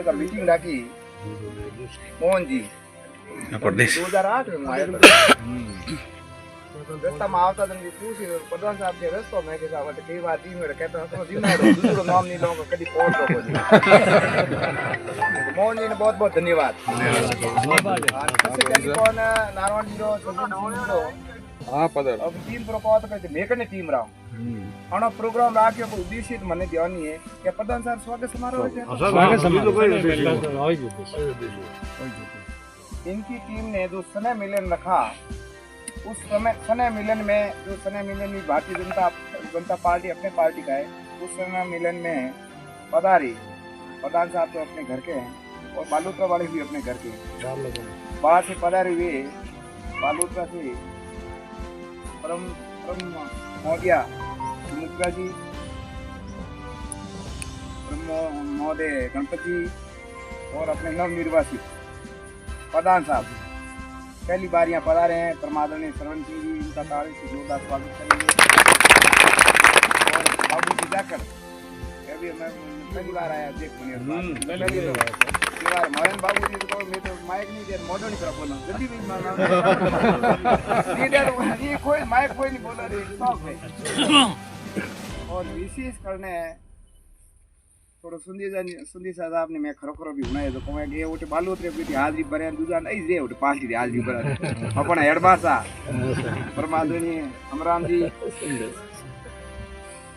का मीटिंग डाकी मोहन जी 2008 में आया था रस्ता में आवता था पूछी प्रधान साहब के रस्तो में के साहब कई बार तीन में कहता तो जिम्मा दूसरो नाम नहीं लूंगा कभी पहुंच दो मोहन जी ने बहुत बहुत धन्यवाद टेलीफोन नारायण जी रो हाँ पदर अब टीम प्रोको तो कहते मेकने टीम राव अणो प्रोग्राम राख्यो को उद्देश्य मने ध्यान है कि प्रधान साहब स्वागत समारोह है स्वागत समारोह इनकी टीम ने जो स्नेह मिलन रखा उस स्नेह मिलन में जो स्नेह मिलन में भारतीय जनता पार्टी अपने पार्टी का है उस स्नेह मिलन में पधारी प्रधान साहब तो अपने घर के हैं और बालोतरा वाले भी अपने घर के बाहर से पधारे हुए बालोतरा से परम महोदया सुमित्रा जी महोदय गणपति जी और अपने नवनिर्वाचित प्रधान साहब पहली बार यहाँ पधारे हैं परमादरणीय श्रवण सिंह जी इनका ताली से जोरदार स्वागत करेंगे और बाबू जी जाकर अभी मैं पहली बार आया देख मोहन बाबू जी को मैं तो माइक नहीं दे मोडो नहीं करा बोला जल्दी भी मारना ये कोई माइक कोई नहीं बोला रे सब है और विशेष करने थोड़ा सुंदी साहब ने मैं खरो भी हुना है तो कहे ये उठे बालोतरे भी हाजरी भरे दूजा नहीं रे उठे पार्टी री हाजरी भरे अपन हेडमासा परमादरणीय अमराम जी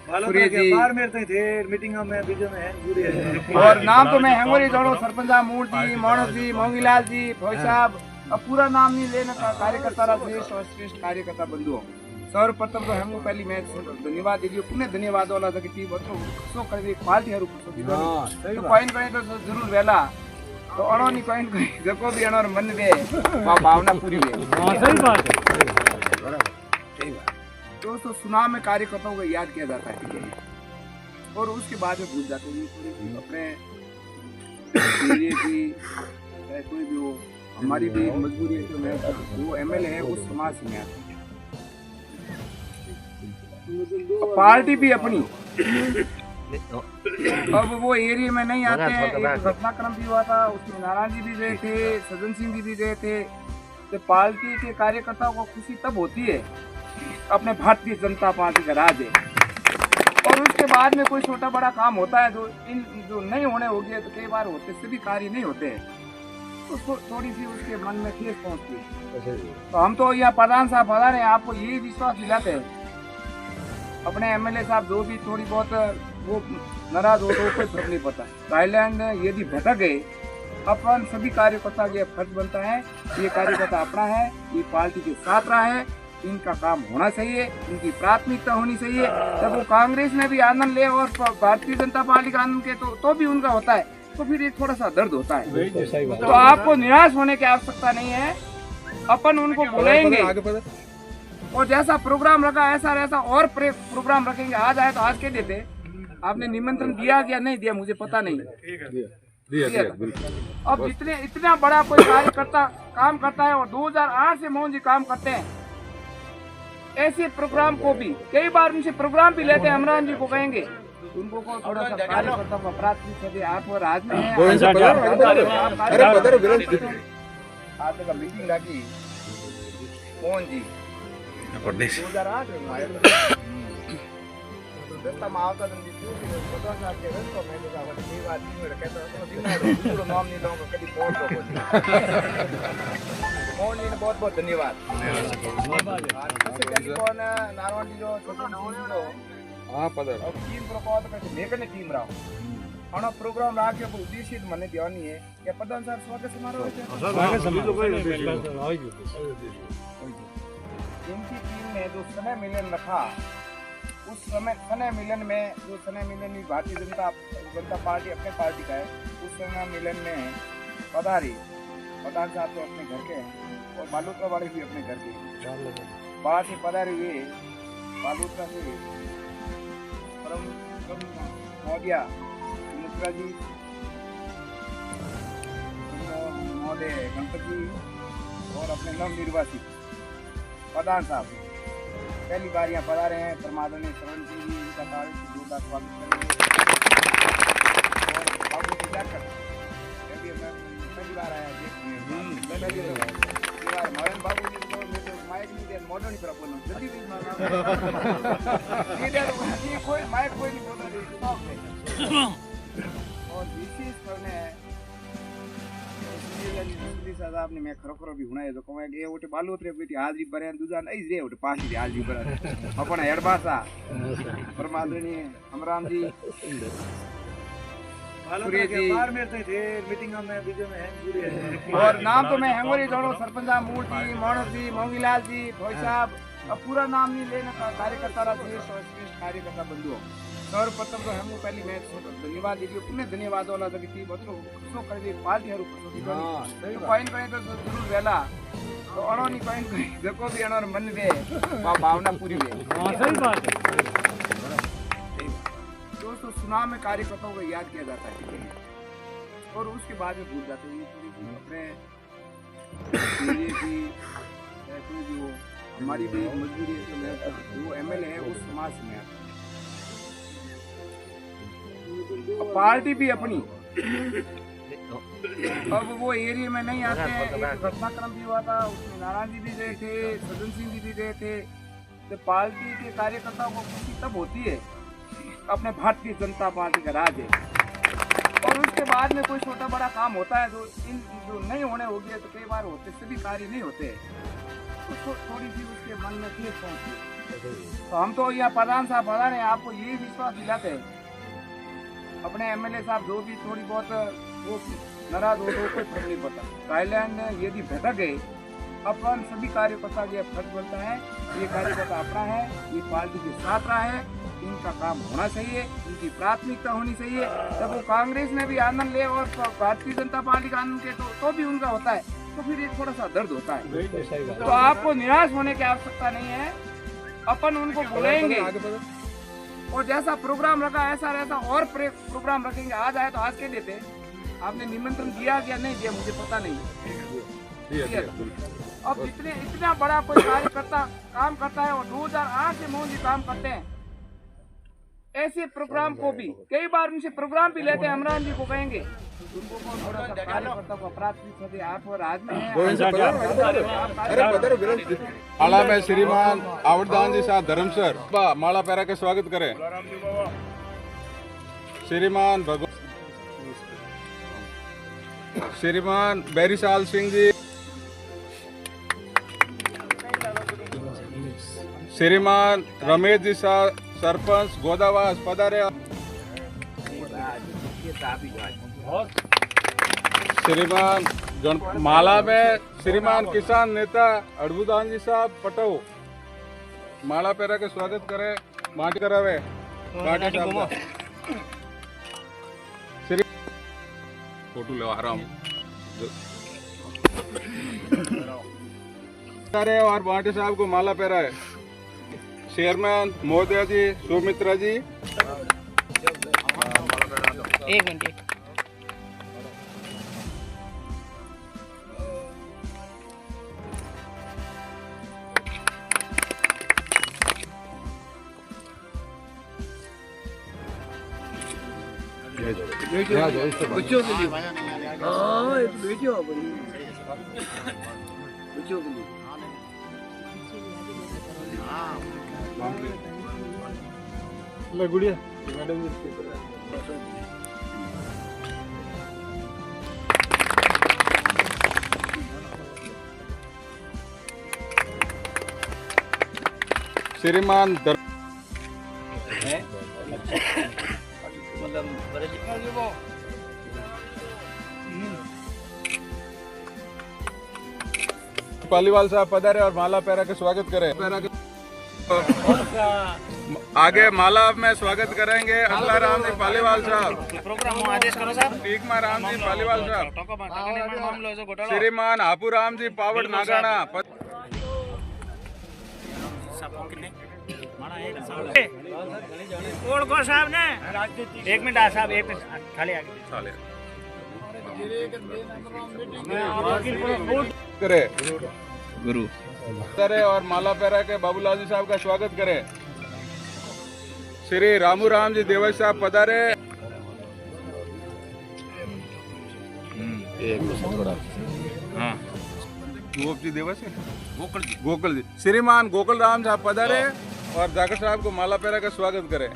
बालोतरे के बाहर में थे मीटिंग में बीजो में पूरी और नाम तो मैं हेंगोरी जोड़ो सरपंच मूल जी मानव जी मोंगीलाल जी भाई साहब अब पूरा नाम नहीं लेना कार्यकर्ता श्रेष्ठ और श्रेष्ठ कार्यकर्ता बंधुओं सर्वप्रथम तो हम पहली मैं धन्यवाद दीजिए पुनः धन्यवाद वाला था कि टीम सो कर क्वालिटी हरू तो पॉइंट कहीं तो जरूर वेला तो अणो नहीं पॉइंट कहीं जको भी अणो मन में भावना पूरी है सही बात है दोस्तों चुनाव में कार्यकर्ताओं को याद किया जाता है और उसके बाद में भूल जाते हैं अपने की कोई भी हो हमारी भी मजबूरी है कि वो एमएलए है उस समाज से में आता पार्टी भी अपनी अब वो एरिया में नहीं आते हैं एक घटनाक्रम भी हुआ था उसमें नारायण जी भी गए थे सज्जन सिंह जी भी गए थे तो पार्टी के कार्यकर्ताओं को खुशी तब होती है अपने भारतीय जनता पार्टी का राज है और उसके बाद में कोई छोटा बड़ा काम होता है जो नहीं होने हो गया तो कई बार होते सभी कार्य नहीं होते हैं उसको थोड़ी सी उसके मन में ठेस पहुंचती है तो हम तो यहाँ प्रधान साहब बता रहे हैं आपको यही विश्वास दिलाते हैं अपने एमएलए साहब जो भी थोड़ी बहुत वो नाराज हो तो कोई फर्क नहीं पड़ता थाईलैंड यदि भटक गए अपन सभी कार्यकर्ता का फर्ज बनता है ये कार्यकर्ता अपना है ये पार्टी के साथ रहा है इनका काम होना चाहिए इनकी प्राथमिकता होनी चाहिए जब वो कांग्रेस में भी आनंद ले और भारतीय जनता पार्टी का आनंद के तो भी उनका होता है तो फिर ये थोड़ा सा दर्द होता है तो आपको निराश होने की आवश्यकता नहीं है अपन उनको बुलाएंगे और जैसा प्रोग्राम रखा ऐसा और प्रोग्राम रखेंगे आज आए तो आज के देते आपने निमंत्रण दिया या नहीं दिया मुझे पता नहीं दिया अब इतना बड़ा कोई कार्यकर्ता काम करता है और 2008 से मोहन जी काम करते हैं ऐसे प्रोग्राम को भी कई बार उनसे प्रोग्राम भी लेते हैं अमरान जी को कहेंगे उनको को थोड़ा सा कार्यकर्ता को प्राथमिकता आप राज में है आज का मीटिंग रखी मोहन जी 2008 में आया था रस्ता में आवता था प्रधान साहब के रस्तो में के साहब कई बार तीन में कहता तो जिम्मा दूसरो नाम नहीं लूंगा कभी पहुंच दो मोहन जी ने बहुत बहुत धन्यवाद टेलीफोन नारायण जी रो हाँ पदर अब टीम प्रोको तो कहते मेकने टीम राव अणो प्रोग्राम राख्यो को उद्देश्य मने ध्यान है कि प्रधान साहब स्वागत समारोह है स्वागत समारोह इनकी टीम ने जो स्नेह मिलन रखा उस स्नेह मिलन में जो स्नेह मिलन में भारतीय जनता पार्टी अपने पार्टी का है उस स्नेह मिलन में पधारी प्रधान साहब तो अपने घर के हैं और बालोतरा वाले भी अपने घर के बाहर से पधारे हुए बालोतरा से परम महोदया सुमित्रा जी महोदय गणपति जी और अपने नवनिर्वाचित प्रधान साहब पहली बार यहाँ पधारे हैं परमादरणीय श्रवण सिंह जी इनका ताली से जोरदार स्वागत करेंगे और बाबू जी जाकर बार आया मरण बाबू जी को मेरे माइक नहीं दे मॉडर्न ही प्रॉब्लम जल्दी भी मारना ये कोई माइक कोई नहीं बोल रहा और विशेष करने साहब ने मैं खरोखर भी हुना है जो कहे ए ओटे बालोत्रे बेटी हाजरी भरे दूजा नहीं रे ओटे पासी हाजरी भरे अपन हेडबासा परमादरणी हमराम जी सूर्य जी बाहर में थे मीटिंग में बीजे में हैं और नाम तो मैं हेंगोरी जोड़ो सरपंच साहब मूर्ति मानव जी मोंगीलाल जी भाई साहब अब पूरा नाम नहीं लेना कार्यकर्ता राष्ट्रीय कार्यकर्ता बंधुओं सर्वप्रथम तो हम पहली मैं धन्यवाद दीजिए पुण्य धन्यवाद वाला जगती बचो खुशो कर दी पार्टी हरु खुशो दी तो पॉइंट कहीं तो जरूर वेला तो अणो नहीं पॉइंट कहीं जको भी अणो मन दे भावना पूरी वे हां सही बात है दोस्तों चुनाव में कार्यकर्ताओं को याद किया जाता है और उसके बाद में भूल जाते हैं अपने ये भी वो हमारी भी मजबूरी है वो एमएलए है उस समाज में पार्टी भी अपनी अब वो एरिया में नहीं आते हैं। एक घटनाक्रम भी हुआ था उसमें नारायण जी भी गए थे सज्जन सिंह जी भी गए थे तो पार्टी के कार्यकर्ताओं को खुशी तब होती है अपने भारतीय जनता पार्टी का राज है और उसके बाद में कोई छोटा बड़ा काम होता है जो नहीं होने हो गया तो कई बार होते सभी कार्य नहीं होते तो थोड़ी सी उसके मन में ठेस पहुंचती तो हम तो यहाँ प्रधान साहब प्रधान है आपको ये विश्वास दिलाते हैं अपने एमएलए साहब जो भी थोड़ी बहुत वो नाराज हो तो कोई फर्क नहीं पड़ता थाईलैंड यदि भटक गए अपन सभी कार्यकर्ता ये फर्ज बनता है ये कार्यकर्ता अपना है ये पार्टी के साथ रहा है इनका काम होना चाहिए इनकी प्राथमिकता होनी चाहिए जब वो कांग्रेस में भी आनंद ले और भारतीय जनता पार्टी का आनंद ले तो भी उनका होता है तो फिर ये थोड़ा सा दर्द होता है तो आपको निराश होने की आवश्यकता नहीं है अपन उनको बुलाएंगे और जैसा प्रोग्राम रखा ऐसा और प्रोग्राम रखेंगे आज आए तो आज के देते आपने निमंत्रण दिया या नहीं दिया मुझे पता नहीं अब इतना बड़ा कोई कार्यकर्ता काम करता है और 2008 से मोहन जी काम करते हैं ऐसे प्रोग्राम को भी कई बार उनसे प्रोग्राम भी लेते हैं हमरान जी को कहेंगे उनको थोड़ा सा कार्यकर्ता को प्राथमिकता आप और आज में माला में श्रीमान आवड़दान जी साथ धर्मसर माला पैरा के स्वागत करें श्रीमान श्रीमान बैरीसाल सिंह जी श्रीमान रमेश जी साथ सरपंच गोदावास पधारे श्रीमान माला में श्रीमान किसान नेता अड़बुदान जी साहब पटो माला पैरा के स्वागत करे माटी करावे श्री फोटो ले आ रहा हूँ और बाटी साहब को माला पैरा है चेयरमैन मोदी जी सुमित्रा जी एक मिनट बच्चों के लिए हाँ बच्चों के लिए गुड़िया मैडम श्रीमान पालीवाल साहब पधारे और माला पैरा के स्वागत करें आगे माला में स्वागत करेंगे अल्लाह राम जी पालीवाल साहब प्रोग्राम आदेश करो साहब ठीक मा राम जी पालीवाल साहब श्रीमान हापू राम जी पावड़ नागाना साहब ने एक मिनट साहब एक मिनट खाली आगे करे गुरु करे और माला पैरा के बाबूलाल जी साहब का स्वागत करें श्री रामू राम जी देवश साहब पधारे हाँ गोपजी देवस है गोकुल जी श्रीमान गोकुल राम साहब पधारे और जाकर साहब को माला पहरा का स्वागत करें।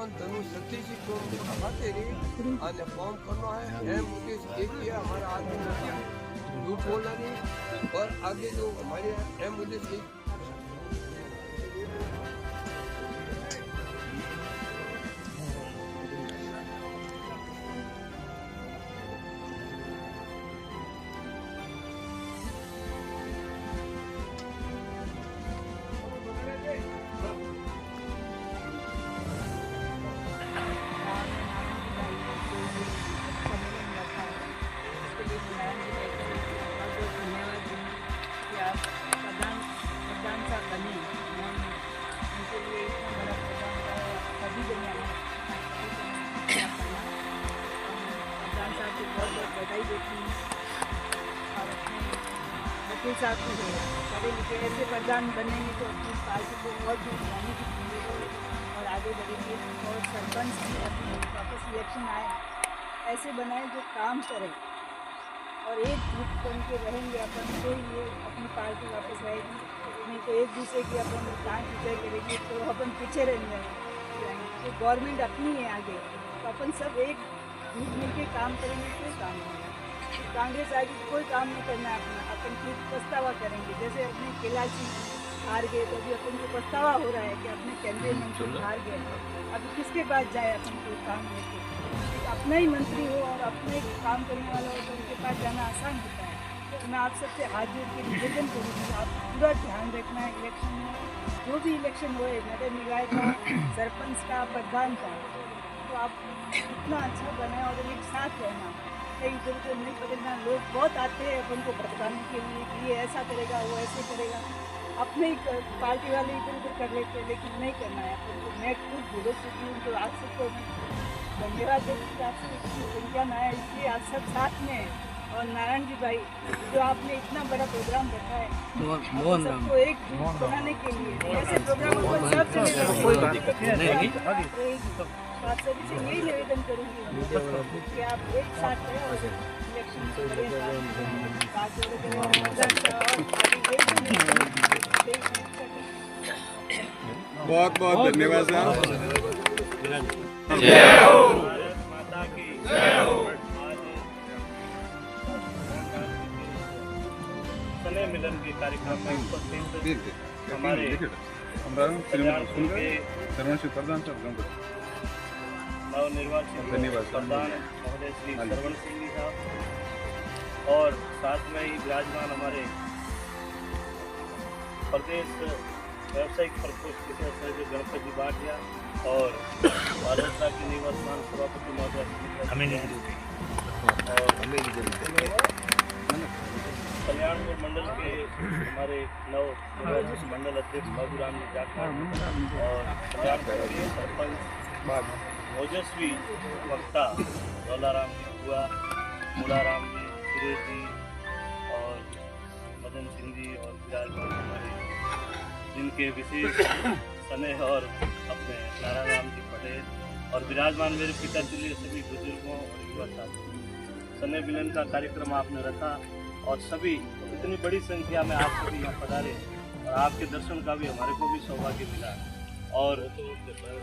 धनु सतीश को खाते रही અને ફોર્મ करना है एम मुकेश एक ही हमारा आदमी होता है झूठ बोलना नहीं और आगे जो हमारे एम मुकेश एक साथ में पढ़े लिखे ऐसे प्रधान बनेंगे तो अपनी पार्टी को और भी बढ़ाने की जिम्मेदारी और आगे बढ़ेंगे और सरपंच भी अपनी वापस इलेक्शन आए ऐसे बनाए जो काम करें और एक ग्रुप बन के रहेंगे अपन तो ये अपनी पार्टी वापस आएगी। नहीं तो एक दूसरे की अपन डांट विजय करेंगे तो अपन पीछे रहेंगे। तो गवर्नमेंट अपनी है आगे तो अपन सब एक ग्रुप मिल के काम करेंगे कोई काम नहीं। कांग्रेस आगे कोई काम नहीं करना है अपना अपन फिर पछतावा करेंगे। जैसे अपने कैलाश हार गए तो अभी अपन को पछतावा हो रहा है कि अपने केंद्रीय मंत्री हार गए अभी किसके पास जाए अपन कोई काम लेके। अपना ही मंत्री हो और अपना ही काम करने वाला हो तो उनके पास जाना आसान होता है। तो मैं आप सबसे हाथ जोड़ के निवेदन करूँगी आप पूरा ध्यान रखना है इलेक्शन में जो भी इलेक्शन हुए नगर निकाय का सरपंच का प्रधान का तो आप इतना अच्छा बनाए और एक साथ रहना कहीं इधर उधर नहीं बदलना। लोग बहुत आते हैं अपन को भटकाने के लिए कि ये ऐसा करेगा वो ऐसे करेगा अपने ही पार्टी वाले इधर उधर कर लेते हैं लेकिन नहीं करना है अपन को। मैं खुद भुगत चुकी हूँ तो आप सबको धन्यवाद देती आप सबकी संख्या में आया इसलिए आप सब साथ में हैं। और नारायण जी भाई जो आपने इतना बड़ा प्रोग्राम रखा है सबको एक ग्रुप बनाने के लिए ऐसे प्रोग्रामों को सब आप सभी से यही निवेदन करूँगी कि आप एक साथ रहें और इलेक्शन बहुत बहुत धन्यवाद साहब। माता की जय हो। समय मिलन के कार्यक्रम में उपस्थित हमारे प्रधान साहब नवनिर्वाचित प्रधान महोदय श्री श्रवण सिंह जी साहब और साथ में ही विराजमान हमारे प्रदेश व्यावसायिक प्रकोष्ठ के सदस्य गणपति जी भाटिया और भाजपा के निवर्तमान सभापति महोदय कल्याणपुर मंडल के हमारे नव मंडल अध्यक्ष बाबूराम जी जाखड़ और कल्याणपुर के सरपंच ओजस्वी वक्ता दौलाराम जी हुआ मुलाराम जी सुरेश जी और मदन सिंह जी और विराजमान हमारे जिनके विशेष स्नेह और अपने नारायण जी पटेल और विराजमान मेरे पिता तुल्य सभी बुजुर्गों और युवा साथियों स्नेह मिलन का कार्यक्रम आपने रखा और सभी इतनी बड़ी संख्या में आप सभी यहाँ पधारे और आपके दर्शन का भी हमारे को भी सौभाग्य मिला और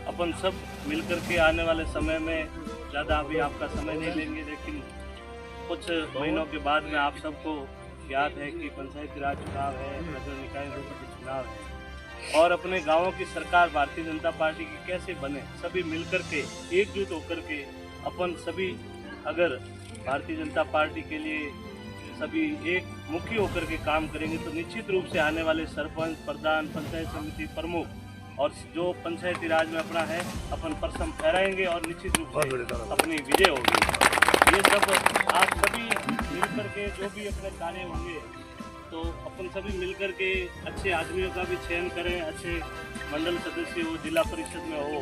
अपन सब मिलकर के आने वाले समय में ज़्यादा अभी आपका समय नहीं लेंगे लेकिन कुछ महीनों के बाद में आप सबको याद है कि पंचायती राज चुनाव है, नगर निकाय के चुनाव है और अपने गांवों की सरकार भारतीय जनता पार्टी की कैसे बने। सभी मिलकर के एकजुट होकर के अपन सभी अगर भारतीय जनता पार्टी के लिए सभी एक मुखी होकर के काम करेंगे तो निश्चित रूप से आने वाले सरपंच प्रधान पंचायत समिति प्रमुख और जो पंचायती राज में अपना है अपन परसम फहराएंगे और निश्चित रूप से अपनी विजय होगी। ये सब आप सभी मिलकर के जो भी अपने कार्य होंगे तो अपन सभी मिलकर के अच्छे आदमियों का भी चयन करें, अच्छे मंडल सदस्य हो, जिला परिषद में हो,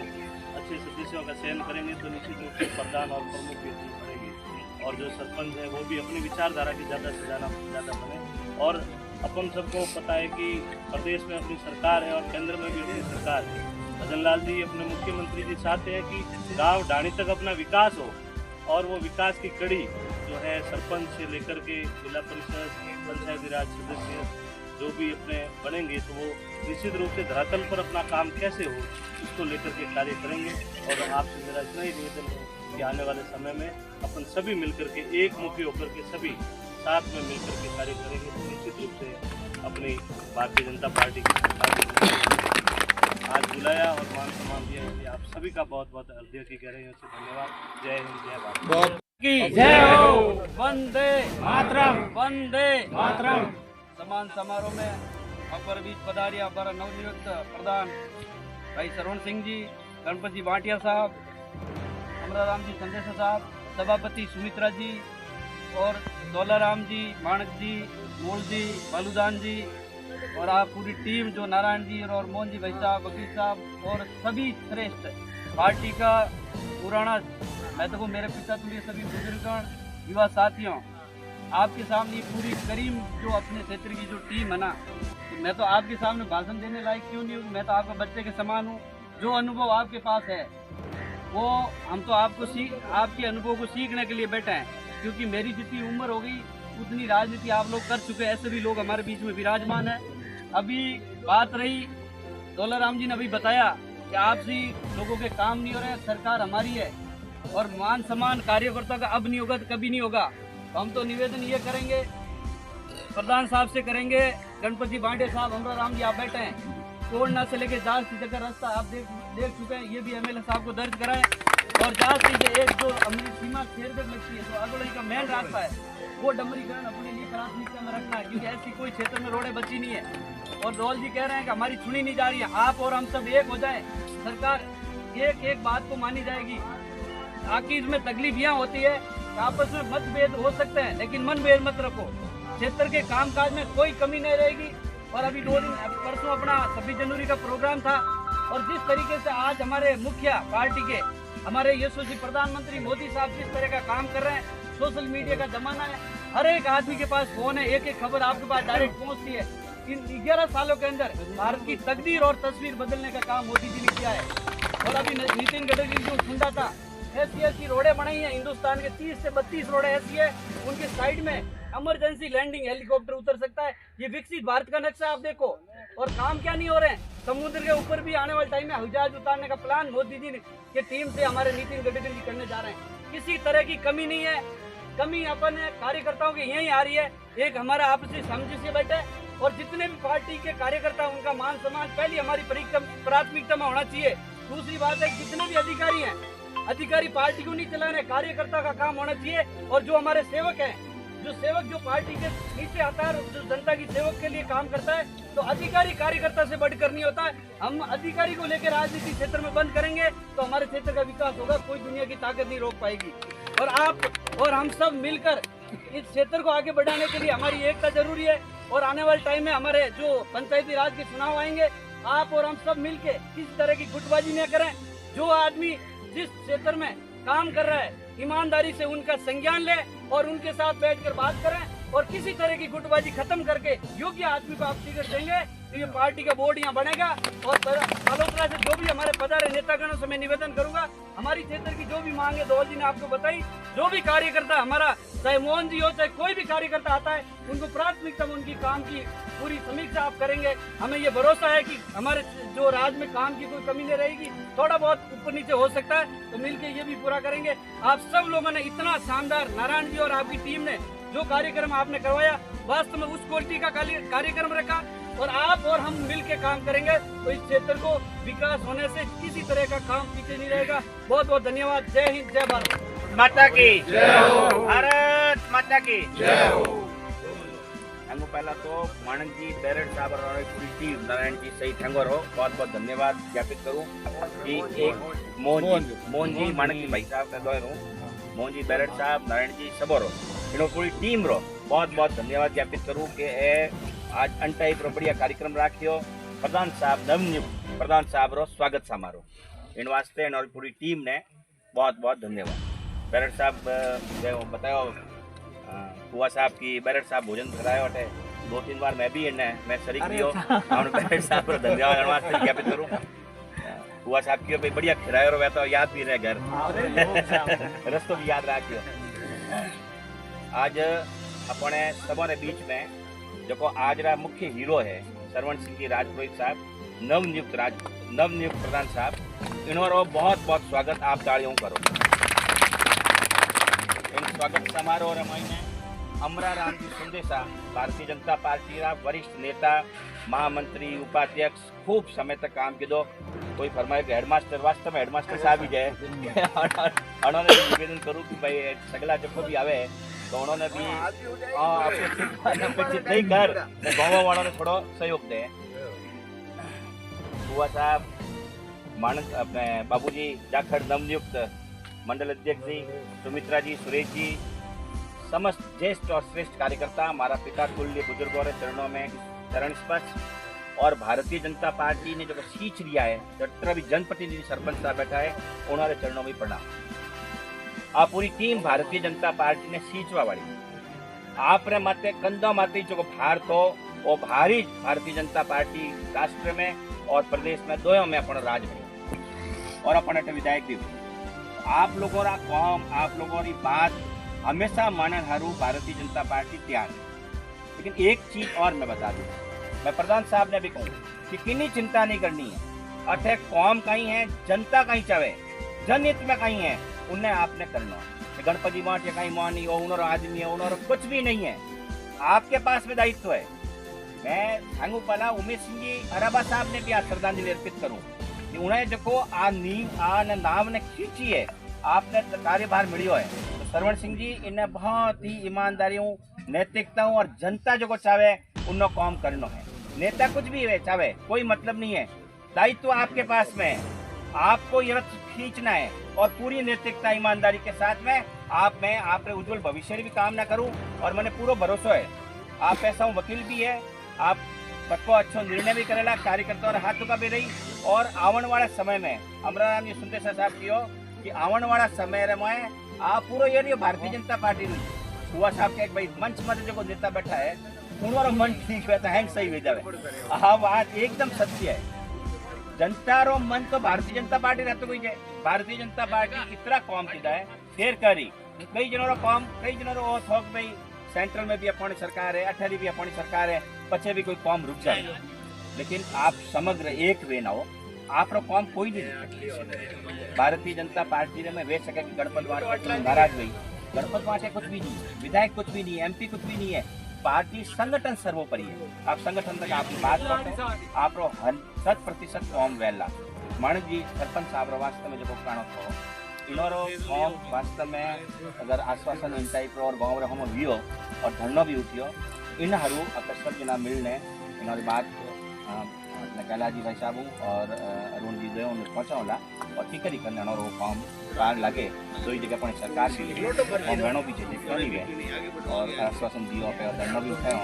अच्छे सदस्यों का चयन करेंगे तो निश्चित रूप से प्रधान और प्रमुख की चीज पड़ेगी। और जो सरपंच है वो भी अपनी विचारधारा की ज़्यादा से ज़्यादा बने। और अपन सबको पता है कि प्रदेश में अपनी सरकार है और केंद्र में भी अपनी सरकार है। मदन लाल जी अपने मुख्यमंत्री जी चाहते हैं कि गांव ढाणी तक अपना विकास हो, और वो विकास की कड़ी जो है सरपंच से लेकर के जिला परिषद, पंचायती राज सदस्य जो भी अपने बनेंगे तो वो निश्चित रूप से धरातल पर अपना काम कैसे हो उसको लेकर के कार्य करेंगे। और आपसे मेरा इतना ही निवेदन है कि आने वाले समय में अपन सभी मिलकर के एक मुखी होकर के सभी साथ में मिलकर के कार्य करेंगे तो निश्चित रूप से अपनी भारतीय जनता पार्टी की सरकार आज बुलाया और मान सम्मान दिया, इसलिए आप सभी का बहुत बहुत हृदय की गहराइयों से धन्यवाद। जय हिंद, जय भारत की जय हो। वंदे मातरम, वंदे मातरम। सम्मान समारोह में अपर बीच पधारिया हमारा नवनियुक्त प्रधान भाई सरवण सिंह जी, गणपत जी भाटिया साहब, अमराराम जी संदेशा साहब, सभापति सुमित्रा जी और दौलाराम जी, माणक जी, मूल जी, बालूदान जी और आप पूरी टीम जो नारायण जी और मोहन जी भाई साहब, वकील साहब और सभी श्रेष्ठ पार्टी का पुराना, मैं तो मेरे पिता तुल्य सभी बुजुर्गगण, युवा साथियों, आपके सामने पूरी करीम जो अपने क्षेत्र की जो टीम है ना, तो मैं तो आपके सामने भाषण देने लायक क्यों नहीं हूँ, मैं तो आपका बच्चे के समान हूँ। जो अनुभव आपके पास है वो हम तो आपके अनुभव को सीखने के लिए बैठे हैं, क्योंकि मेरी जितनी उम्र हो गई उतनी राजनीति आप लोग कर चुके हैं, ऐसे भी लोग हमारे बीच में विराजमान है। अभी बात रही, दौलाराम जी ने अभी बताया कि आपसी लोगों के काम नहीं हो रहे, सरकार हमारी है और मान सम्मान कार्यकर्ता का अब नहीं होगा तो कभी नहीं होगा। तो हम तो निवेदन ये करेंगे, प्रधान साहब से करेंगे, गणपत जी भाटिया साहब, अमराराम जी आप बैठे हैं, कोड़ना से लेके जाल सी तक रास्ता आप देख चुके हैं, ये भी एमएलए साहब को दर्ज कराएं। और जाल सी से एक जो अमृत सीमा खेर तक लगती है, तो अगड़ोई का मेन रास्ता है, वो डमरीकरण अपने लिए प्राथमिकता में रखना है, क्योंकि ऐसी कोई क्षेत्र में रोडें बची नहीं है। और रोल जी कह रहे हैं कि हमारी सुनी नहीं जा रही है, आप और हम सब एक हो जाए, सरकार एक एक बात को मानी जाएगी। आखिर में तकलीफ यहाँ होती है, आपस में मतभेद हो सकते हैं लेकिन मनभेद मत रखो। क्षेत्र के कामकाज में कोई कमी नहीं रहेगी। और अभी 2 दिन परसों अपना 26 जनवरी का प्रोग्राम था, और जिस तरीके से आज हमारे मुखिया पार्टी के हमारे यशस्वी प्रधानमंत्री मोदी साहब जिस तरह का काम कर रहे हैं, सोशल मीडिया का जमाना है, हर एक आदमी के पास फोन है, एक एक खबर आपके पास डायरेक्ट पहुंचती है। इन 11 सालों के अंदर भारत की तकदीर और तस्वीर बदलने का काम मोदी जी ने किया है। और अभी नितिन गडकरी जो सुनता था, ऐसी रोडें बनाई हैं, हिंदुस्तान के 30 से 32 रोडें ऐसी है, उनके साइड में इमरजेंसी लैंडिंग हेलीकॉप्टर उतर सकता है। ये विकसित भारत का नक्शा आप देखो। और काम क्या नहीं हो रहे हैं, समुद्र के ऊपर भी आने वाले टाइम में हवाई जहाज उतारने का प्लान मोदी जी की टीम से हमारे नितिन गडकरी जी करने जा रहे हैं। किसी तरह की कमी नहीं है। कमी अपन कार्यकर्ताओं की यही आ रही है, एक हमारा आपसी समझ से बैठे, और जितने भी पार्टी के कार्यकर्ता उनका मान सम्मान पहली हमारी प्राथमिकता में होना चाहिए। दूसरी बात है, जितने भी अधिकारी हैं, अधिकारी पार्टी को नहीं चला रहे, कार्यकर्ता का काम होना चाहिए। और जो हमारे सेवक हैं, जो पार्टी के नीचे आता है, जो जनता की सेवक के लिए काम करता है, तो अधिकारी कार्यकर्ता से बढ़कर नहीं होता है। हम अधिकारी को लेकर राजनीति क्षेत्र में बंद करेंगे तो हमारे क्षेत्र का विकास होगा, कोई दुनिया की ताकत नहीं रोक पाएगी। और आप और हम सब मिलकर इस क्षेत्र को आगे बढ़ाने के लिए हमारी एकता जरूरी है। और आने वाले टाइम में हमारे जो पंचायती राज के चुनाव आएंगे, आप और हम सब मिलके किसी तरह की गुटबाजी न करें। जो आदमी जिस क्षेत्र में काम कर रहा है, ईमानदारी से उनका संज्ञान ले और उनके साथ बैठकर बात करें, और किसी तरह की गुटबाजी खत्म करके योग्य आदमी को आप टिकट देंगे तो ये पार्टी का बोर्ड यहाँ बनेगा। और बालोतरा से जो भी हमारे पधारे नेतागणों से मैं निवेदन करूंगा, हमारी क्षेत्र की जो भी मांग है, दौल जी ने आपको बताई, जो भी कार्यकर्ता हमारा, चाहे मोहन जी हो चाहे कोई भी कार्यकर्ता आता है, उनको प्राथमिकता में उनकी काम की पूरी समीक्षा आप करेंगे। हमें ये भरोसा है कि हमारे जो राज्य में काम की कोई कमी नहीं रहेगी। थोड़ा बहुत ऊपर नीचे हो सकता है तो मिलकर ये भी पूरा करेंगे। आप सब लोगों ने इतना शानदार, नारायण जी और आपकी टीम ने जो कार्यक्रम आपने करवाया, वास्तव में उस क्वालिटी का कार्यक्रम रखा। और आप और हम मिल के काम करेंगे तो इस क्षेत्र को विकास होने से किसी तरह का काम पीछे नहीं रहेगा। बहुत बहुत धन्यवाद। जय हिंद, जय भारत माता की जय हो। भारत माता की जय हो। हमको पहला तो मानक जी, बैरट साहब और पूरी टीम, नारायण जी सही ठंगर हो, बहुत बहुत धन्यवाद ज्ञापित करूँ कि एक मोहन जी मानक जी भाई साहब का द्वार हूँ, मोहन जी, बैरट साहब, नारायण जी सब और એનો પૂરી ટીમ રો बहुत बहुत धन्यवाद ज्ञापित करूँ कि आज अंटाई पर बढ़िया कार्यक्रम राख्यो प्रधान साहब नवनियुक्त प्रधान साहब रो स्वागत समारोह इन वास्ते और पूरी टीम ने बहुत बहुत धन्यवाद। बैरट साहब बताओ कुआ साहब की बैरट साहब भोजन करायो अटे 2-3 बार मैं भी मैं शरीक लियो और बैरट साहब को धन्यवाद वास्ते ज्ञापित करूँ। कुआ साहब की भाई बढ़िया खिलायो रो तो याद भी रहे घर रस्तो भी याद रखियो। आज अपने सबों बीच में जो आज रा मुख्य हीरो है सरवण सिंह जी राजपुरोहित साहब नवनियुक्त प्रधान साहब इन्होंने बहुत बहुत स्वागत आप तालियों करो। इन स्वागत समारोह रमाई अमरा राम जी संदेशा भारतीय जनता पार्टी रा वरिष्ठ नेता महामंत्री उपाध्यक्ष खूब समय तक काम किया। कोई फरमाए कि हेडमास्टर वास्तव में हेडमास्टर साहब ही जाए उन्होंने निवेदन करूँ कि भाई सगला जो भी आवे तो उन्होंने भी अपेक्षित नहीं कर गाँव वालों ने थोड़ा सहयोग दे। बुआ साहब मानक अपने बाबूजी जाखड़ नवनियुक्त मंडल अध्यक्ष जी सुमित्रा जी सुरेश जी समस्त ज्येष्ठ और श्रेष्ठ कार्यकर्ता हमारा पिता तुल्य बुजुर्गों के चरणों में चरण स्पर्श और भारतीय जनता पार्टी ने जो सींच लिया है जितना भी जनप्रतिनिधि सरपंच साहब बैठा है उन्होंने चरणों में प्रणाम। आ पूरी टीम भारतीय जनता पार्टी ने सींचवा वाली आपने माते कंधा माते जो भार तो वो भारी भारतीय जनता पार्टी राष्ट्र में और प्रदेश में दोनों में अपन राज में और अपन विधायक भी आप लोगों का काम आप लोगों की बात हमेशा मानन हरू भारतीय जनता पार्टी तैयार है। लेकिन एक चीज और मैं बता दूं मैं प्रधान साहब ने भी कहूँ कि किन्हीं चिंता नहीं करनी है अठे कौम कहीं है जनता कहीं चाहे जनहित में कहीं है उन्हें आपने करना है। गणपति मठ या कहीं मान नहीं हो उन्होंने आदमी है उन्होंने कुछ भी नहीं है आपके पास में दायित्व है। मैं सांगू पहला उमेश सिंह जी अराबा साहब ने भी आज श्रद्धांजलि अर्पित करूँ कि उन्हें जो आ नाम ने खींची है आपने कार्यभार मिलियो है तो सरवण सिंह जी इन्हें बहुत ही ईमानदारियों नैतिकता और जनता जो चाहे उनको काम करना है। नेता कुछ भी है चाहे कोई मतलब नहीं है दायित्व आपके पास में है आपको ये रथ खींचना है और पूरी नैतिकता ईमानदारी के साथ में आप उज्जवल भविष्य भी कामना करूं और मैंने पूरा भरोसा है आप ऐसा वकील भी है आप सबको अच्छा निर्णय भी करेला कार्यकर्ता और हाथ का भी रही और आवन वाला समय में अमराराम जी सुंदेशा साहब की कि आवन वाला समय में आप पूरा ये भारतीय जनता पार्टी हुआ साहब के एक भाई मंच मत जो नेता बैठा है उन्होंने मन ठीक रहता है सही हो जाए हाँ बात एकदम सत्य है जनता रो मन तो भारतीय जनता पार्टी रहते कोई है भारतीय जनता पार्टी इतना काम किया है शेर करी कई जनों काम कई जनों थोक भाई सेंट्रल में भी अपनी सरकार है अठारी भी अपनी सरकार है पचे भी कोई काम रुक जाए लेकिन आप समग्र एक वे ना हो आप काम कोई नहीं भारतीय जनता पार्टी में वे सके गणपत वाटे नाराज हुई गणपत वाटे कुछ भी नहीं विधायक कुछ भी नहीं एमपी कुछ भी नहीं है पार्टी संगठन सर्वोपरि है आप संगठन तक आपकी बात करते आप 100% फॉर्म वेला मानक जी सरपंच साहब वास्तव में जो काणो थो इनोरो फॉर्म वास्तव में अगर आश्वासन इंटाई पर और गाँव रहो वियो और धरनो भी उठियो इन हरू अकस्मात बिना मिलने इनोरी बात कैलाजी भाई साहब और अरुण जी दे पहुँचाला और ठीक करने वो फॉर्म कार लगे तो ही जगह अपनी सरकार भी और बहनों भी चाहिए है और आश्वासन दियो पे और धरना भी उठाए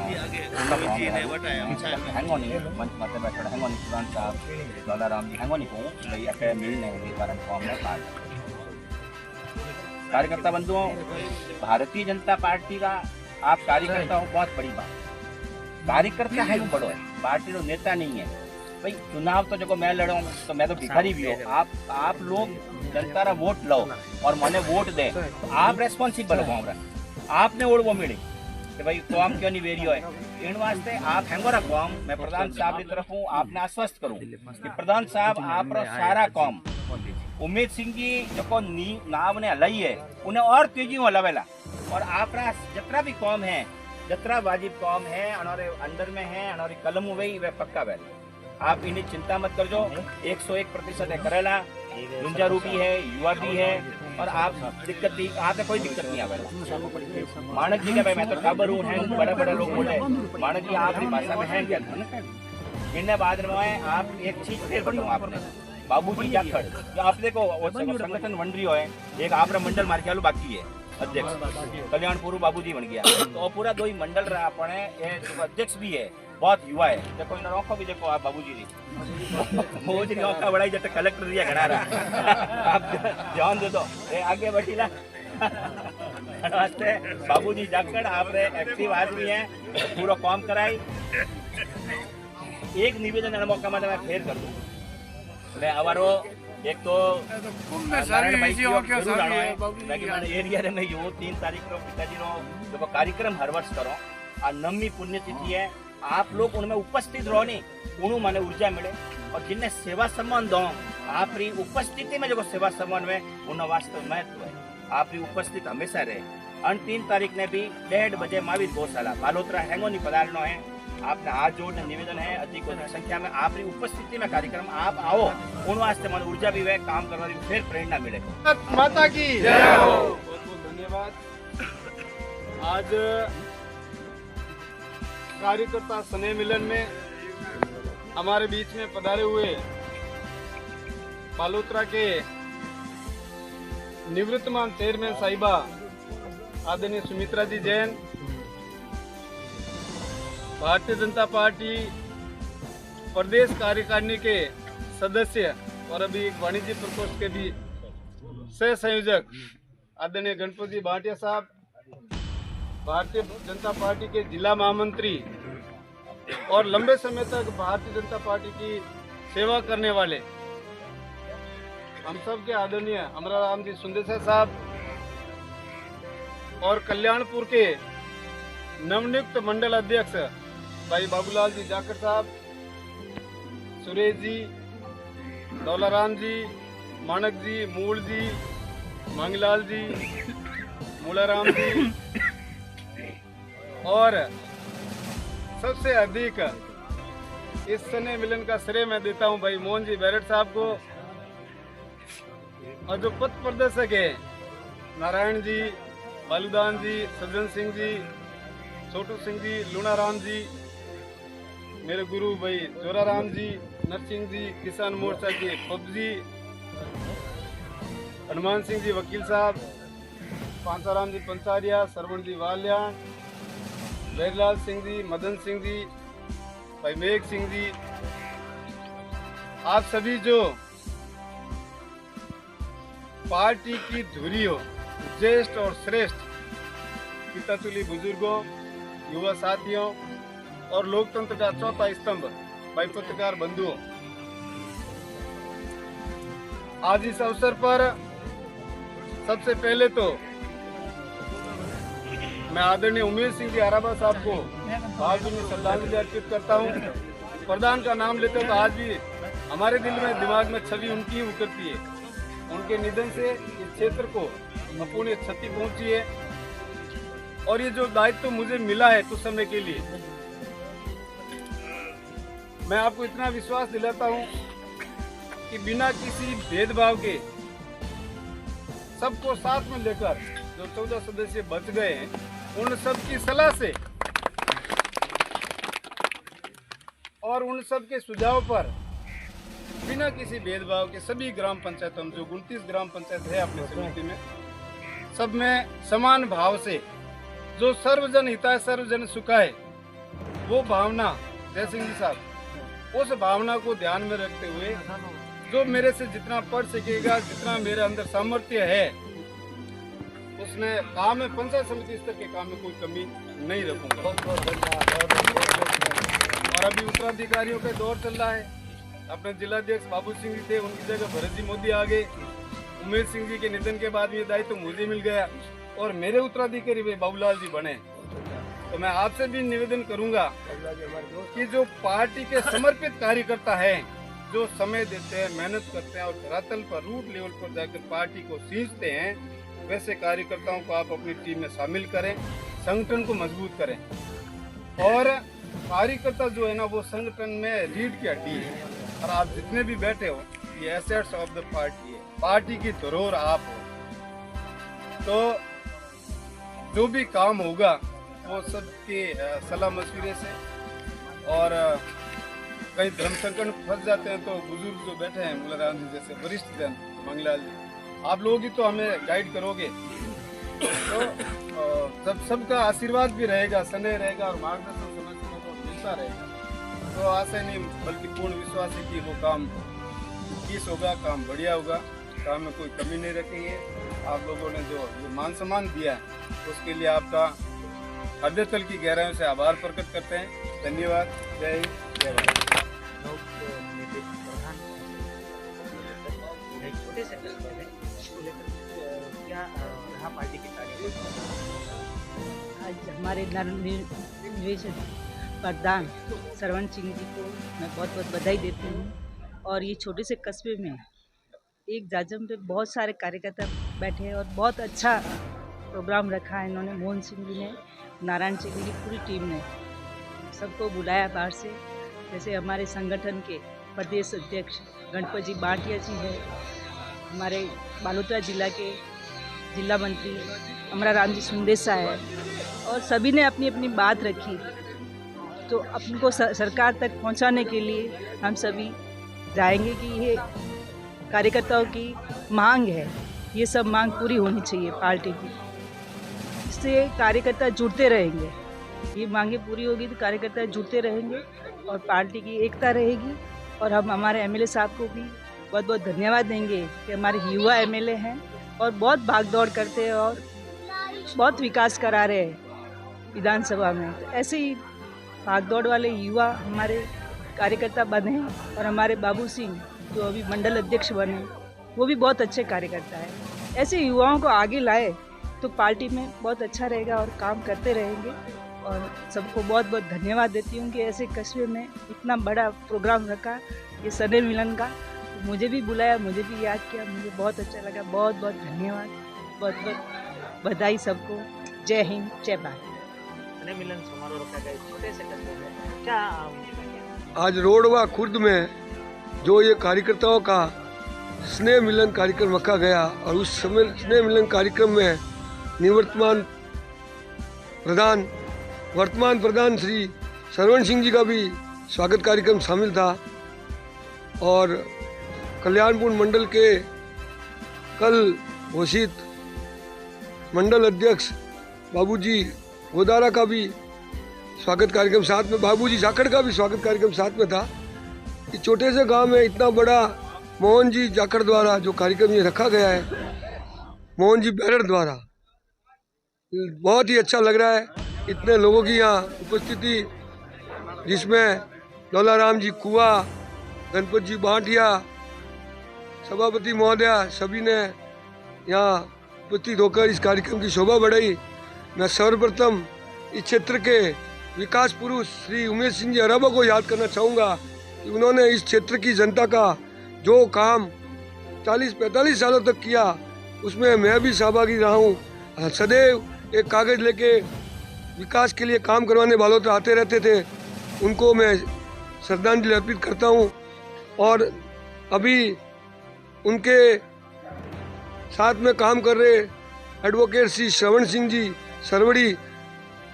हैंगोनी मंच माते बैठे हैंगोनी पुरान साहब लालाराम जी हैंगोनी को भाई अके मिलने कारण फॉर्म में पार कार्यकर्ता बंधुओं भारतीय जनता पार्टी का आप कार्यकर्ता हो बहुत बड़ी बात कार्यकर्ता है वो बड़ो है पार्टी रो नेता नहीं है भाई चुनाव तो जो मैं लड़ूँ तो मैं तो भिखारी भी हूँ आप लोग जनता रा वोट लो और मैंने वोट दे तो आप रेस्पॉन्सिबल हो आपने वोट वो मिले कि भाई काम क्यों नहीं वेरियो है इन वास्ते आप हैंगो रा काम मैं प्रधान साहब की तरफ हूँ आपने आश्वस्त करूँ कि प्रधान साहब आप सारा काम उमेश सिंह जी जो नाव ने हलाई है उन्हें और तेजी हलावेला और आप जितना भी काम है जितना वाजिब काम है हमारे अंदर में है हमारी कलम हुई वह पक्का वैल आप इन्हें चिंता मत कर जो 101% है करेला गुंजारू भी है युवा भी है और आप दिक्कत नहीं आपने कोई दिक्कत नहीं आवेला मानक जी का भाई मैं तो खबर हूँ बड़े बड़े लोग बोले मानक जी आपकी भाषा में है क्या इन्हें बाद में आप एक चीज फिर बढ़ू आपने बाबूजी जाखड़ जो आप देखो संगठन बन रही हो एक आप मंडल मार के बाकी है अध्यक्ष कल्याणपुर बाबूजी बन गया तो पूरा दो ही मंडल रहा अपने अध्यक्ष भी है बहुत युवा है देखो इन रोको भी देखो आप बाबूजी री मोज री औका बड़ाई जट कलेक्टर रिया घड़ा रहा आप ध्यान दे दो ए आगे बढ़ीला नमस्ते बाबूजी जाखड़ आप एक्टिव आदमी है पूरा काम कराई एक निवेदन मौका में मैं फेर कर दूं मैं अवारो एक तो नारायण भाई जरूर आना है ताकि मैंने एरिया रे में यो 3 तारीख रो पिताजी रो जो कार्यक्रम हर वर्ष करो आ नवमी पुण्यतिथि है आप लोग उनमें उपस्थित रहो नहीं उन्होंने माने ऊर्जा मिले और जिन्हें सेवा सम्मान दो आपरी उपस्थिति में जो सेवा सम्मान में उन वास्तव महत्व है आपकी उपस्थित हमेशा रहे और 3 तारीख ने भी 1:30 बजे महावीर गौशाला बालोतरा हेंगोनी पधारनो है आपने हाथ जोड़ने निवेदन है अधिक संख्या में आपकी उपस्थिति में कार्यक्रम आप आओ उन वास्ते मन ऊर्जा भी वह काम करने की फिर प्रेरणा मिले माता की जय हो। बहुत बहुत धन्यवाद। आज कार्यकर्ता स्नेह मिलन में हमारे बीच में पधारे हुए बालोतरा के निवृत्तमान चेयरमैन साहिबा आदरणीय सुमित्रा जी जैन, भारतीय जनता पार्टी प्रदेश कार्यकारिणी के सदस्य और अभी एक वाणिज्य प्रकोष्ठ के भी सह संयोजक आदरणीय गणपत जी भाटिया साहब, भारतीय जनता पार्टी के जिला महामंत्री और लंबे समय तक भारतीय जनता पार्टी की सेवा करने वाले हम सब के आदरणीय अमराराम जी सुंदेसा साहब और कल्याणपुर के नवनियुक्त मंडल अध्यक्ष भाई बाबूलाल जी जाखड़ साहब, सुरेश जी, दौलाराम जी, मानक जी, मूल जी, मांगलाल जी, मूलाराम जी और सबसे अधिक इस स्नेह मिलन का श्रेय मैं देता हूं भाई मोहन जी बैरट साहब को और जो पथ प्रदर्शक है नारायण जी, बालूदान जी, सज्जन सिंह जी, छोटू सिंह जी, लूणाराम जी, मेरे गुरु भाई जोराराम जी, नरसिंह जी, किसान मोर्चा के पबजी, हनुमान सिंह जी वकील साहब, पांचाराम जी पंचारिया, सरवण जी वाल्यान, बैरलाल सिंह जी, मदन सिंह जी, भाई मेघ सिंह जी, आप सभी जो पार्टी की धुरी हो, ज्येष्ठ और श्रेष्ठ पितातुली बुजुर्गों, युवा साथियों और लोकतंत्र का चौथा स्तंभ भाई पत्रकार बंधुओं, आज इस अवसर पर सबसे पहले तो मैं आदरणीय उमेश सिंह जी आराबा साहब को भावभीनी श्रद्धांजलि अर्पित करता हूं। प्रधान का नाम लेते तो आज भी हमारे दिल में दिमाग में छवि उनकी ही उतरती है। उनके निधन से इस क्षेत्र को अपूर्णीय क्षति पहुंची है और ये जो दायित्व तो मुझे मिला है कुछ समय के लिए, मैं आपको इतना विश्वास दिलाता हूं कि बिना किसी भेदभाव के सबको साथ में लेकर जो 14 सदस्य बच गए हैं उन सब की सलाह से और उन सब के सुझाव पर बिना किसी भेदभाव के सभी ग्राम पंचायतों में जो 29 ग्राम पंचायत है अपने समिति में, सब में समान भाव से जो सर्वजन हिताय सर्वजन सुखाय वो भावना, जय सिंह जी साहब, उस भावना को ध्यान में रखते हुए जो मेरे से जितना पढ़ सकेगा, जितना मेरे अंदर सामर्थ्य है, उसमें काम में पंचायत समिति स्तर के काम में कोई कमी नहीं रखूंगा। और अभी उत्तराधिकारियों का दौर चल रहा है। अपने जिलाध्यक्ष बाबू सिंह जी थे, उनकी जगह भरत जी मोदी आ गए। उमेश सिंह जी के निधन के बाद ये दायित्व तो मुझे मिल गया और मेरे उत्तराधिकारी वे बाबूलाल जी बने। तो मैं आपसे भी निवेदन करूंगा कि जो पार्टी के समर्पित कार्यकर्ता हैं, जो समय देते हैं, मेहनत करते हैं और धरातल पर रूट लेवल पर जाकर पार्टी को सींचते हैं, वैसे कार्यकर्ताओं को आप अपनी टीम में शामिल करें, संगठन को मजबूत करें। और कार्यकर्ता जो है ना, वो संगठन में रीढ़ की हड्डी है और आप जितने भी बैठे हो ये एसेट्स ऑफ द पार्टी है, पार्टी की धरोहर आप हो। तो जो भी काम होगा वो सबके सलाह मशवरे से, और कहीं धर्म संकट फंस जाते हैं तो बुजुर्ग जो बैठे हैं मूलाराम जी जैसे वरिष्ठ जन, मंगलाल जी, आप लोग ही तो हमें गाइड करोगे। तो सबका आशीर्वाद भी रहेगा, स्नेह रहेगा और मार्गदर्शन समय समय पर मिलता रहेगा। तो आशा नहीं बल्कि पूर्ण विश्वास है कि वो काम 21 होगा, काम बढ़िया होगा, काम में कोई कमी नहीं रखेंगे। आप लोगों ने जो ये मान सम्मान दिया है उसके लिए आपका हृदय तल की गहराइयों से आभार प्रकट करते हैं। धन्यवाद। जय हिंद, जय भारत। छोटे से कस्बे में इसको लेकर क्या रहा पार्टी की तारीफ? आज हमारे नवनिर्वाचित प्रधान सरवण सिंह जी को मैं बहुत बहुत बधाई देती हूँ। और ये छोटे से कस्बे में एक जाजम पे बहुत सारे कार्यकर्ता बैठे हैं और बहुत अच्छा प्रोग्राम रखा है इन्होंने। मोहन सिंह जी ने, नारायण सिंह जी की पूरी टीम ने सबको बुलाया बाहर से। जैसे हमारे संगठन के प्रदेश अध्यक्ष गणपत जी बाटिया जी है, हमारे बालोतरा जिला के जिला मंत्री अमरा राम जी सुंदेसा है, और सभी ने अपनी अपनी बात रखी। तो अपन को सरकार तक पहुंचाने के लिए हम सभी जाएंगे कि ये कार्यकर्ताओं की मांग है, ये सब मांग पूरी होनी चाहिए पार्टी की। इससे कार्यकर्ता जुड़ते रहेंगे, ये मांगे पूरी होगी तो कार्यकर्ता जुड़ते रहेंगे और पार्टी की एकता रहेगी। और हम हमारे एमएलए साहब को भी बहुत बहुत धन्यवाद देंगे कि हमारे युवा एमएलए हैं और बहुत भागदौड़ करते हैं और बहुत विकास करा रहे हैं विधानसभा में। तो ऐसे ही भागदौड़ वाले युवा हमारे कार्यकर्ता बने और हमारे बाबू सिंह जो अभी मंडल अध्यक्ष बने वो भी बहुत अच्छे कार्यकर्ता है। ऐसे युवाओं को आगे लाए तो पार्टी में बहुत अच्छा रहेगा और काम करते रहेंगे। और सबको बहुत बहुत धन्यवाद देती हूँ कि ऐसे कस्बे में इतना बड़ा प्रोग्राम रखा, ये स्नेह मिलन का। मुझे भी बुलाया, मुझे भी याद किया, मुझे बहुत अच्छा लगा। बहुत बहुत धन्यवाद, बहुत बहुत बधाई सबको। जय हिंद, जय भारत। स्नेह मिलन समारोह रखा गया छोटे से कस्बे में, क्या आज रोडवा खुर्द में जो ये कार्यकर्ताओं का स्नेह मिलन कार्यक्रम रखा गया और उस समय स्नेह मिलन कार्यक्रम में निवर्तमान वर्तमान प्रधान श्री सरवण सिंह जी का भी स्वागत कार्यक्रम शामिल था। और कल्याणपुर मंडल के कल घोषित मंडल अध्यक्ष बाबूजी गोदारा का भी स्वागत कार्यक्रम साथ में, बाबूजी जाखड़ का भी स्वागत कार्यक्रम साथ में था। इस छोटे से गांव में इतना बड़ा मोहन जी जाखड़ द्वारा जो कार्यक्रम ये रखा गया है, मोहन जी बैरड़ द्वारा, बहुत ही अच्छा लग रहा है। इतने लोगों की यहाँ उपस्थिति, जिसमें दौलाराम जी कुआ, गणपत जी बाटिया, सभापति महोदया सभी ने यहाँ उपस्थित होकर इस कार्यक्रम की शोभा बढ़ाई। मैं सर्वप्रथम इस क्षेत्र के विकास पुरुष श्री उमेश सिंह जी अराबा को याद करना चाहूँगा कि उन्होंने इस क्षेत्र की जनता का जो काम 40-45 सालों तक किया उसमें मैं भी सहभागी रहा हूँ। सदैव एक कागज़ लेके विकास के लिए काम करवाने वालों तो आते रहते थे, उनको मैं श्रद्धांजलि अर्पित करता हूँ। और अभी उनके साथ में काम कर रहे एडवोकेट श्री श्रवण सिंह जी सरवड़ी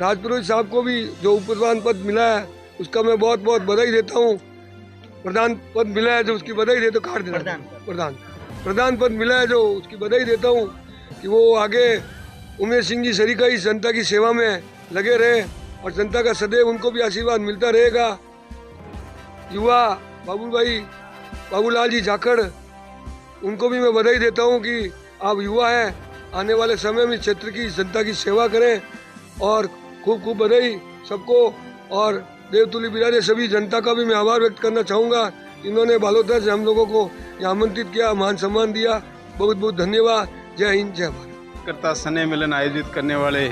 राजपुरोहित साहब को भी जो उप प्रधान पद मिला है उसका मैं बहुत बहुत बधाई देता हूँ। प्रधान पद मिला है जो उसकी बधाई देता हूँ, कार्ड देना प्रधान पद मिला है जो उसकी बधाई देता हूँ कि वो आगे उमेश सिंह जी सरीका इस जनता की सेवा में लगे रहे और जनता का सदैव उनको भी आशीर्वाद मिलता रहेगा। युवा बाबूलाल जी जाखड़, उनको भी मैं बधाई देता हूँ कि आप युवा हैं, आने वाले समय में क्षेत्र की जनता की सेवा करें। और खूब खूब बधाई सबको। और देवतुल्य बिराजे सभी जनता का भी मैं आभार व्यक्त करना चाहूँगा, इन्होंने बालोतर से हम लोगों को यहाँ आमंत्रित किया, मान सम्मान दिया। बहुत बहुत धन्यवाद। जय हिंद, जय भारत। करता स्नेह मिलन आयोजित करने वाले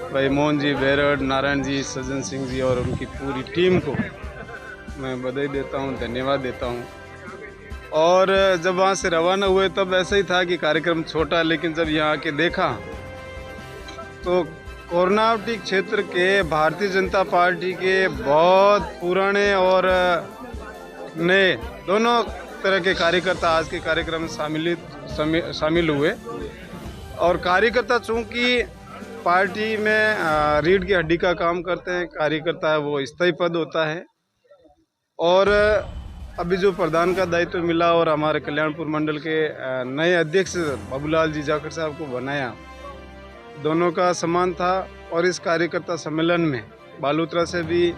भाई मोहन जी बैरड़, नारायण जी, सज्जन सिंह जी और उनकी पूरी टीम को मैं बधाई देता हूँ, धन्यवाद देता हूँ। और जब वहाँ से रवाना हुए तब ऐसा ही था कि कार्यक्रम छोटा, लेकिन जब यहाँ आके देखा तो कोरनावटी क्षेत्र के भारतीय जनता पार्टी के बहुत पुराने और नए दोनों तरह के कार्यकर्ता आज के कार्यक्रम में शामिल हुए। और कार्यकर्ता चूँकि पार्टी में रीढ़ की हड्डी का काम करते हैं, कार्यकर्ता है वो स्थायी पद होता है। और अभी जो प्रधान का दायित्व मिला और हमारे कल्याणपुर मंडल के नए अध्यक्ष बाबूलाल जी जाखड़ साहब को बनाया, दोनों का सम्मान था। और इस कार्यकर्ता सम्मेलन में बालूत्रा से भी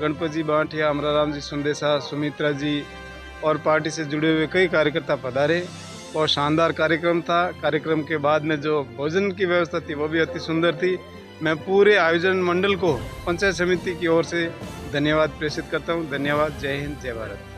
गणपत जी बांठिया, अमराराम जी सुंदेसा, सुमित्रा जी और पार्टी से जुड़े हुए कई कार्यकर्ता पधारे। और शानदार कार्यक्रम था। कार्यक्रम के बाद में जो भोजन की व्यवस्था थी वो भी अति सुंदर थी। मैं पूरे आयोजन मंडल को पंचायत समिति की ओर से धन्यवाद प्रेषित करता हूँ। धन्यवाद। जय हिंद, जय भारत।